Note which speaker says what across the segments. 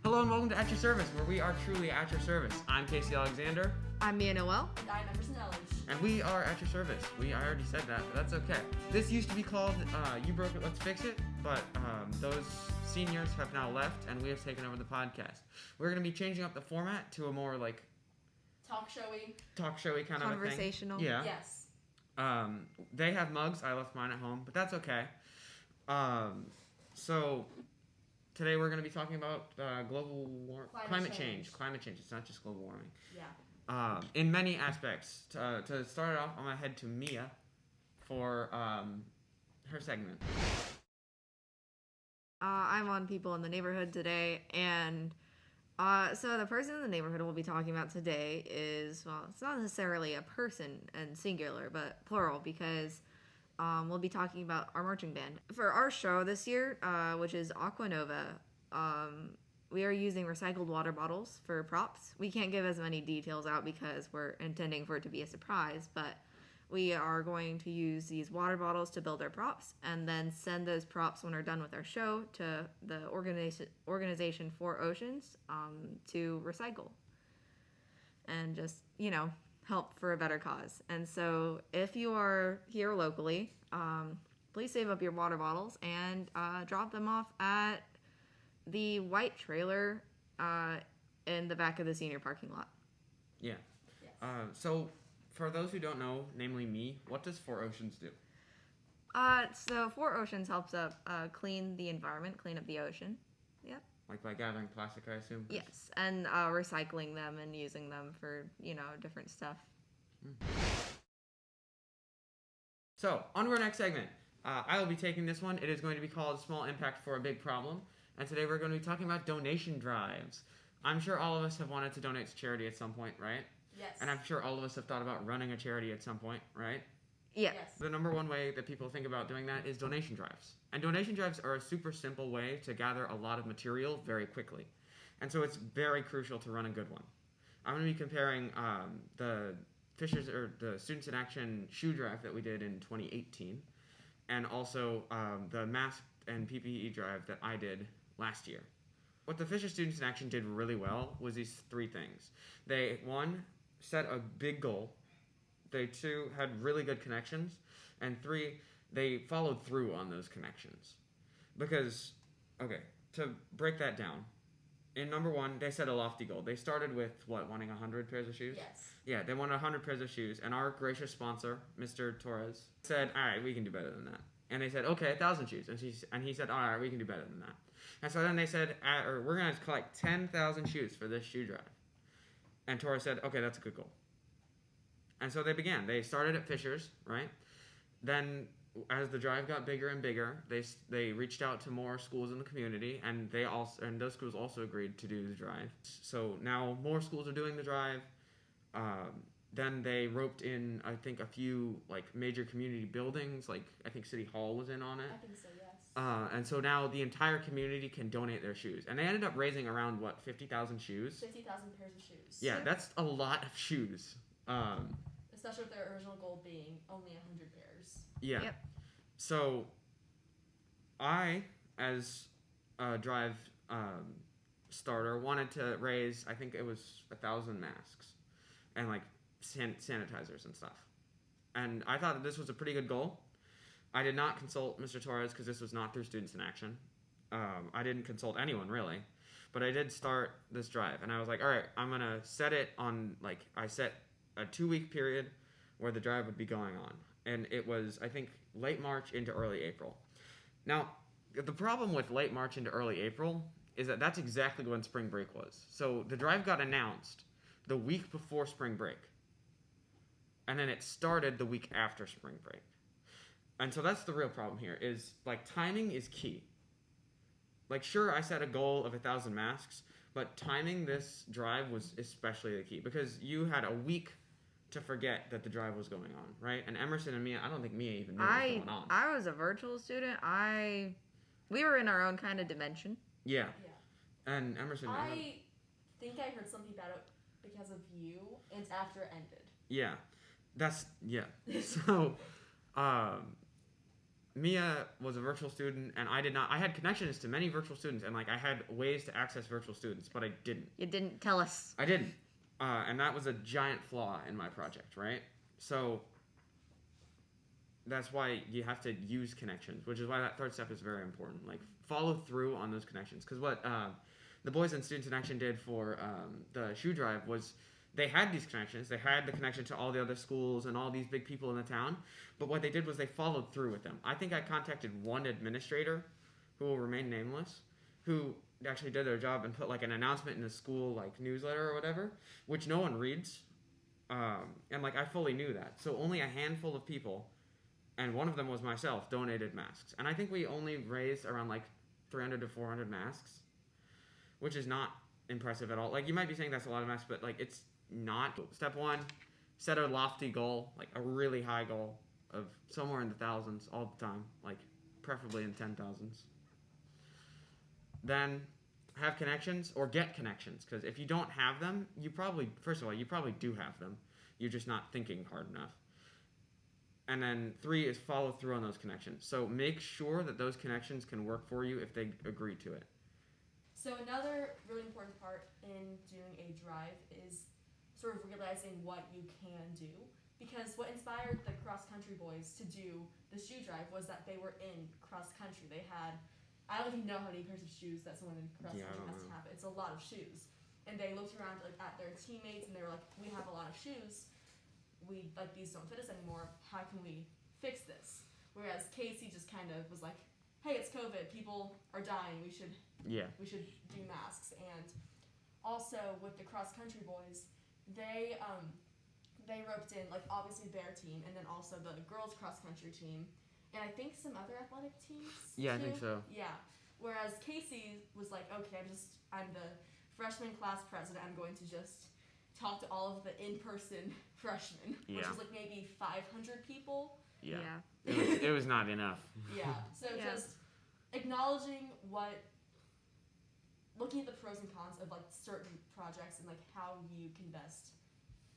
Speaker 1: Hello and welcome to At Your Service, where we are truly at your service. I'm Casey Alexander.
Speaker 2: I'm Mia Noel.
Speaker 3: And I'm Emerson.
Speaker 1: And we are at your service. I already said that, but that's okay. This used to be called You Broke It, Let's Fix It, but those seniors have now left, and we have taken over the podcast. We're going to be changing up the format to a more,
Speaker 3: talk showy
Speaker 1: kind of a thing.
Speaker 2: Conversational.
Speaker 3: Yeah. Yes.
Speaker 1: They have mugs. I left mine at home, but that's okay. So today we're going to be talking about climate change. Climate change. It's not just global warming.
Speaker 3: Yeah.
Speaker 1: In many aspects. To start it off, I'm going to head to Mia for her segment.
Speaker 2: I'm on People in the Neighborhood today, and so the person in the neighborhood we'll be talking about today is, well, it's not necessarily a person and singular, but plural, because we'll be talking about our marching band. For our show this year, which is Aquanova, we are using recycled water bottles for props. We can't give as many details out because we're intending for it to be a surprise, but we are going to use these water bottles to build our props and then send those props when we're done with our show to the organization Four Oceans to recycle and just, help for a better cause. And so if you are here locally, please save up your water bottles and drop them off at the white trailer in the back of the senior parking lot.
Speaker 1: Yeah.
Speaker 3: Yes.
Speaker 1: So for those who don't know, namely me, what does Four Oceans do?
Speaker 2: So Four Oceans helps up clean the environment, clean up the ocean. Yep.
Speaker 1: Like by gathering plastic, I assume?
Speaker 2: Yes, and recycling them and using them for, different stuff.
Speaker 1: So, on to our next segment. I will be taking this one. It is going to be called Small Impact for a Big Problem. And today we're going to be talking about donation drives. I'm sure all of us have wanted to donate to charity at some point, right?
Speaker 3: Yes.
Speaker 1: And I'm sure all of us have thought about running a charity at some point, right?
Speaker 2: Yeah.
Speaker 3: Yes.
Speaker 1: The number one way that people think about doing that is donation drives. And donation drives are a super simple way to gather a lot of material very quickly. And so it's very crucial to run a good one. I'm going to be comparing the Students in Action shoe drive that we did in 2018 and also the mask and PPE drive that I did last year. What the Fisher Students in Action did really well was these three things. They, one, set a big goal. They, two, had really good connections. And three, they followed through on those connections. Because, okay, to break that down, in number one, they set a lofty goal. They started with, wanting 100 pairs of shoes?
Speaker 3: Yes.
Speaker 1: Yeah, they wanted 100 pairs of shoes. And our gracious sponsor, Mr. Torres, said, all right, we can do better than that. And they said, okay, 1,000 shoes. And he said, all right, we can do better than that. And so then they said, we're going to collect 10,000 shoes for this shoe drive. And Torres said, okay, that's a good goal. And so they began. They started at Fisher's, right? Then, as the drive got bigger and bigger, they reached out to more schools in the community, and those schools also agreed to do the drive. So now more schools are doing the drive. Then they roped in, I think, a few major community buildings. I think City Hall was in on it.
Speaker 3: I think so. Yes.
Speaker 1: And so now the entire community can donate their shoes, and they ended up raising around 50,000 shoes.
Speaker 3: 50,000 pairs of shoes.
Speaker 1: Yeah, that's a lot of shoes.
Speaker 3: Especially with their original goal being only 100 pairs.
Speaker 1: Yeah.
Speaker 2: Yep.
Speaker 1: So, I, as a drive starter, wanted to raise, I think it was 1,000 masks and sanitizers and stuff. And I thought that this was a pretty good goal. I did not consult Mr. Torres because this was not through Students in Action. I didn't consult anyone really, but I did start this drive, and I was like, all right, I'm gonna set it on I set a 2-week period where the drive would be going on. And it was, I think, late March into early April. Now, the problem with late March into early April is that that's exactly when spring break was. So the drive got announced the week before spring break. And then it started the week after spring break. And so that's the real problem here is, timing is key. Sure, I set a goal of 1,000 masks, but timing this drive was especially the key because you had a week to forget that the drive was going on, right? And Emerson and Mia, I don't think Mia even knew what was going on.
Speaker 2: I was a virtual student. We were in our own kind of dimension.
Speaker 1: Yeah.
Speaker 3: Yeah.
Speaker 1: And Emerson...
Speaker 3: I think I heard something about it because of you, and after it ended.
Speaker 1: Yeah. Yeah. So, Mia was a virtual student, and I did not. I had connections to many virtual students, and like I had ways to access virtual students, but I didn't.
Speaker 2: You didn't tell us.
Speaker 1: I didn't, and that was a giant flaw in my project, right? So that's why you have to use connections, which is why that third step is very important. Like follow through on those connections, because what the Boys and Students in Action did for the shoe drive was they had these connections. They had the connection to all the other schools and all these big people in the town. But what they did was they followed through with them. I think I contacted one administrator, who will remain nameless, who actually did their job and put like an announcement in the school like newsletter or whatever, which no one reads. And like I fully knew that. So only a handful of people, and one of them was myself, donated masks. And I think we only raised around like 300 to 400 masks, which is not impressive at all. Like you might be saying that's a lot of masks, but like it's not. Step one, set a lofty goal, like a really high goal of somewhere in the thousands all the time, like preferably in 10,000s. Then have connections or get connections, because if you don't have them, you probably, first of all, you probably do have them. You're just not thinking hard enough. And then 3 is follow through on those connections. So make sure that those connections can work for you if they agree to it.
Speaker 3: So another really important part in doing a drive is sort of realizing what you can do. Because what inspired the cross-country boys to do the shoe drive was that they were in cross-country. They had, I don't even know how many pairs of shoes that someone in cross-country has to have. It's a lot of shoes. And they looked around like at their teammates and they were like, we have a lot of shoes. We, like, these don't fit us anymore. How can we fix this? Whereas Casey just kind of was like, hey, it's COVID. People are dying. We should do masks. And also with the cross-country boys, they roped in, like, obviously their team, and then also the girls' cross-country team, and I think some other athletic teams,
Speaker 1: Yeah,
Speaker 3: too.
Speaker 1: I think so.
Speaker 3: Yeah. Whereas Casey was like, okay, I'm the freshman class president. I'm going to just talk to all of the in-person freshmen, which is, like, maybe 500 people.
Speaker 1: Yeah. It was not enough.
Speaker 3: Yeah. So just acknowledging looking at the pros and cons of, like, certain projects and, like, how you can best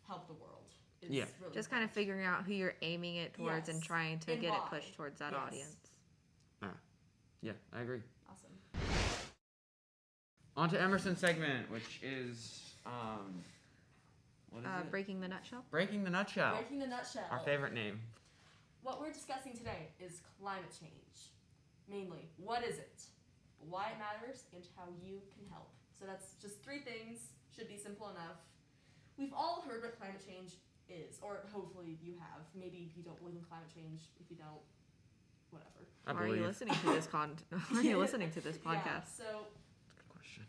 Speaker 3: help the world. Really
Speaker 2: just kind of figuring out who you're aiming it towards and trying to get it pushed towards that audience.
Speaker 1: Yeah, I agree.
Speaker 3: Awesome.
Speaker 1: On to Emerson's segment, which is what is it?
Speaker 2: Breaking the Nutshell.
Speaker 1: Breaking the Nutshell.
Speaker 3: Breaking the Nutshell.
Speaker 1: Our favorite name.
Speaker 3: What we're discussing today is climate change. Mainly, what is it, why it matters, and how you can help. So that's just 3 things. Should be simple enough. We've all heard what climate change is, or hopefully you have. Maybe you don't believe in climate change. If you don't, whatever.
Speaker 2: Are you listening to this Are you listening to this podcast?
Speaker 3: Yeah, so
Speaker 1: That's a good question.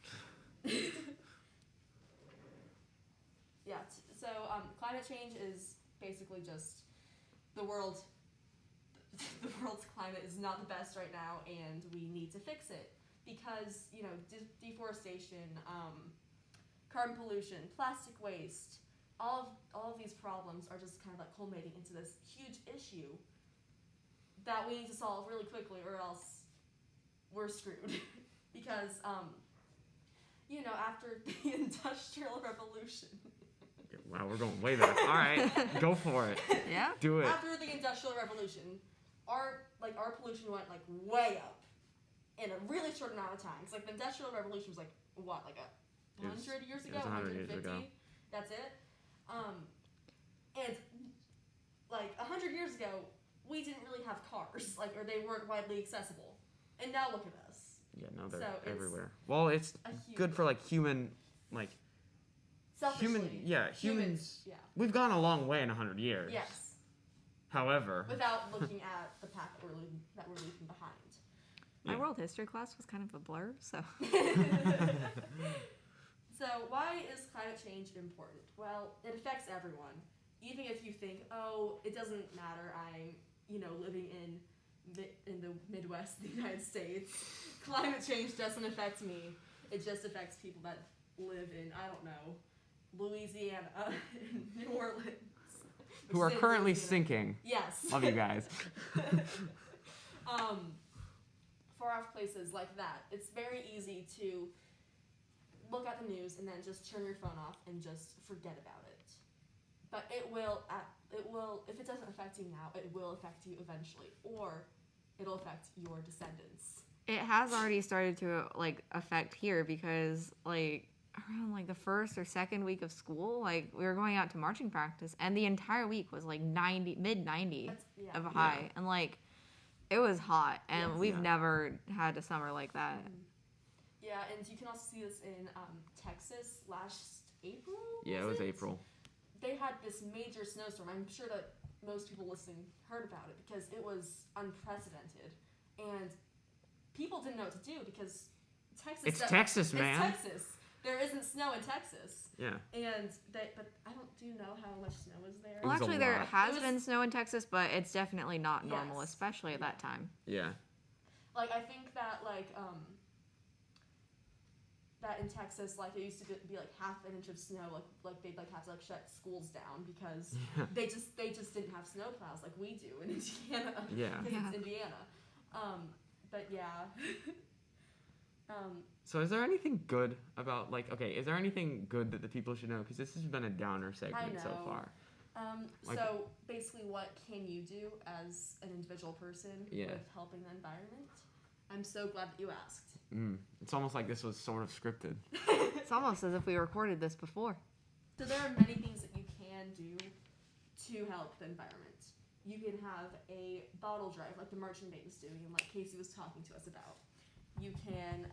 Speaker 3: Climate change is basically just the world's climate is not the best right now, and we need to fix it because deforestation, carbon pollution, plastic waste, all of these problems are just kind of like culminating into this huge issue that we need to solve really quickly, or else we're screwed. Because after the Industrial Revolution.
Speaker 1: Wow, we're going way back. All right, go for it.
Speaker 2: Yeah.
Speaker 1: Do it.
Speaker 3: After the Industrial Revolution, our pollution went like way up in a really short amount of time. It's like the Industrial Revolution was like what, like 100 years ago,
Speaker 1: 100 years ago.
Speaker 3: That's it. And like 100 years ago, we didn't really have cars, or they weren't widely accessible. And now look at us.
Speaker 1: Yeah, no, they're everywhere. Well, it's good for humans.
Speaker 3: Humans. Yeah.
Speaker 1: We've gone a long way in 100 years.
Speaker 3: Yes.
Speaker 1: However,
Speaker 3: without looking at the path that we're leaving behind.
Speaker 2: My world history class was kind of a blur, so.
Speaker 3: So why is climate change important? Well, it affects everyone. Even if you think, oh, it doesn't matter, I'm, living in the Midwest of the United States, climate change doesn't affect me. It just affects people that live in, I don't know, Louisiana, New Orleans.
Speaker 1: Who are currently sinking.
Speaker 3: Yes.
Speaker 1: Love you guys.
Speaker 3: Far off places like that, it's very easy to look at the news and then just turn your phone off and just forget about it. But it will, if it doesn't affect you now, it will affect you eventually. Or it'll affect your descendants.
Speaker 2: It has already started to like affect here because like around like the first or second week of school, like we were going out to marching practice, and the entire week was like mid 90 of a high, and like it was hot, and we've never had a summer like that.
Speaker 3: Yeah, and you can also see this in Texas last April.
Speaker 1: Yeah, it was April.
Speaker 3: They had this major snowstorm. I'm sure that most people listening heard about it because it was unprecedented, and people didn't know what to do because Texas.
Speaker 1: It's Texas, man.
Speaker 3: It's Texas. There isn't snow in Texas.
Speaker 1: Yeah.
Speaker 3: And but I don't do you know how much snow is there.
Speaker 2: Well, actually, there has been snow in Texas, but it's definitely not normal, especially at that time.
Speaker 1: Yeah.
Speaker 3: Like I think that that in Texas, like it used to be like half an inch of snow, like they'd like have to like shut schools down because they just didn't have snow plows like we do in Indiana.
Speaker 1: Yeah.
Speaker 3: Because it's Indiana. But yeah.
Speaker 1: So is there anything good about is there anything good that the people should know? Because this has been a downer segment so far.
Speaker 3: So basically, what can you do as an individual person with helping the environment? I'm so glad that you asked.
Speaker 1: It's almost like this was sort of scripted.
Speaker 2: It's almost as if we recorded this before.
Speaker 3: So there are many things that you can do to help the environment. You can have a bottle drive like the Marching Band is doing and like Casey was talking to us about. You can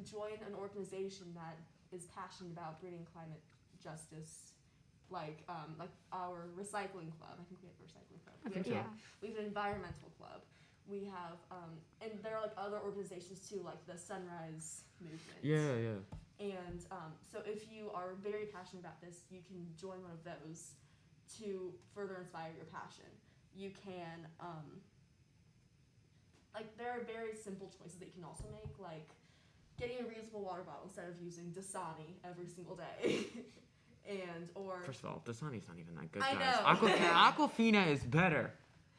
Speaker 3: join an organization that is passionate about bringing climate justice, like our recycling club. I think we have a recycling club. We have an environmental club. We have and there are like other organizations too, like the Sunrise Movement.
Speaker 1: Yeah.
Speaker 3: And so if you are very passionate about this, you can join one of those to further inspire your passion. You can there are very simple choices that you can also make, like getting a reusable water bottle instead of using Dasani every single day. Or
Speaker 1: first of all, Dasani's not even that good,
Speaker 3: I
Speaker 1: guys.
Speaker 3: know.
Speaker 1: Aquafina is better.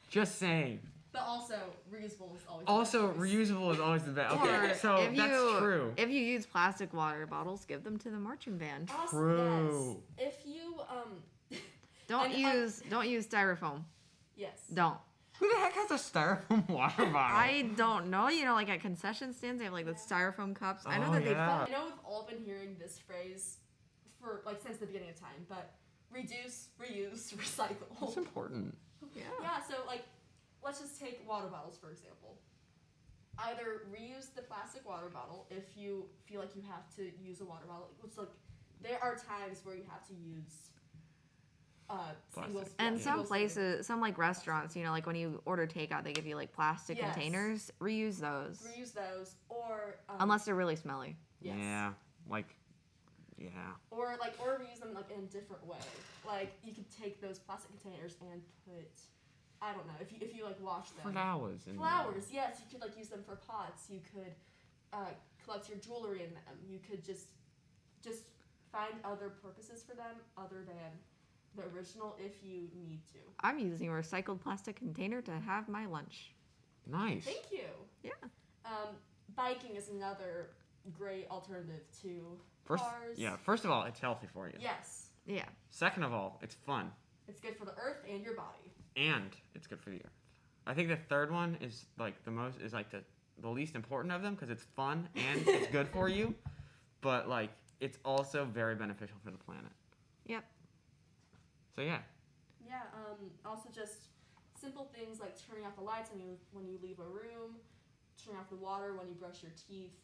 Speaker 1: Just saying.
Speaker 3: But also, reusable is always
Speaker 1: reusable is always the best. Okay,
Speaker 2: Or
Speaker 1: so that's true.
Speaker 2: If you use plastic water bottles, give them to the marching band.
Speaker 1: True.
Speaker 3: Yes. If you
Speaker 2: don't use styrofoam.
Speaker 3: Yes.
Speaker 2: Don't.
Speaker 1: Who the heck has a styrofoam water bottle?
Speaker 2: I don't know. You know, like at concession stands, they have like the styrofoam cups. I know that they.
Speaker 3: I know we've all been hearing this phrase for like since the beginning of time, but reduce, reuse, recycle.
Speaker 1: That's important.
Speaker 2: Yeah.
Speaker 3: Yeah. So like, let's just take water bottles for example. Either reuse the plastic water bottle if you feel like you have to use a water bottle. Which like, there are times where you have to use.
Speaker 2: Some places, some like restaurants, you know, like when you order takeout, they give you like plastic containers. Reuse those.
Speaker 3: Or
Speaker 2: unless they're really smelly.
Speaker 3: Yes.
Speaker 1: Yeah,
Speaker 3: or reuse them like in a different way. Like you could take those plastic containers and put, I don't know, if you like wash them. Flowers, yes, you could like use them for pots. You could collect your jewelry in them. You could just find other purposes for them other than the original if you need to.
Speaker 2: I'm using a recycled plastic container to have my lunch.
Speaker 1: Nice.
Speaker 3: Thank you.
Speaker 2: Yeah.
Speaker 3: Biking is another great alternative to cars.
Speaker 1: Yeah, first of all, it's healthy for you.
Speaker 3: Yes.
Speaker 2: Yeah.
Speaker 1: Second of all, it's fun.
Speaker 3: It's good for the earth and your body.
Speaker 1: And it's good for the earth. I think the third one is like the least important of them because it's fun and it's good for you, but like it's also very beneficial for the planet.
Speaker 2: Yep.
Speaker 1: So yeah.
Speaker 3: Yeah. Also, just simple things like turning off the lights when you leave a room, turning off the water when you brush your teeth,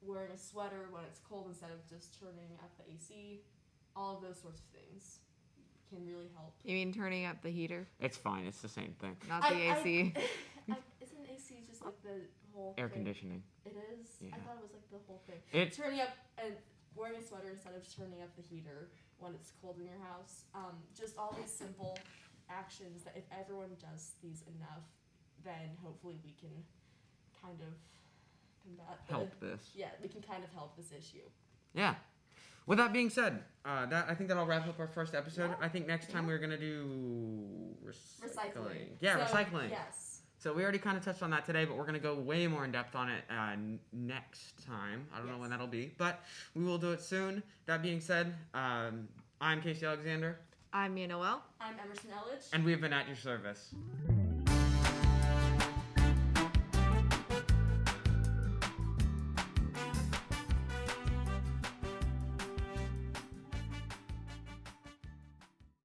Speaker 3: wearing a sweater when it's cold instead of just turning up the AC. All of those sorts of things can really help.
Speaker 2: You mean turning up the heater?
Speaker 1: It's fine. It's the same thing.
Speaker 2: Not the AC.
Speaker 3: Isn't AC just like the whole
Speaker 1: air
Speaker 3: thing?
Speaker 1: conditioning?
Speaker 3: It is.
Speaker 1: Yeah.
Speaker 3: I thought it was like the whole thing.
Speaker 1: Turning
Speaker 3: up and wearing a sweater instead of turning up the heater when it's cold in your house. Just all these simple actions that if everyone does these enough, then hopefully we can kind of
Speaker 1: help this.
Speaker 3: Yeah, we can kind of help this issue.
Speaker 1: Yeah. With that being said, I think that'll wrap up our first episode. Yeah. I think next time we're gonna do recycling. Yeah, recycling.
Speaker 3: Yes.
Speaker 1: So we already kind of touched on that today, but we're gonna go way more in depth on it next time. I don't know when that'll be, but we will do it soon. That being said, I'm Casey Alexander.
Speaker 2: I'm Mia Noel.
Speaker 3: I'm Emerson Elledge.
Speaker 1: And we have been at your service.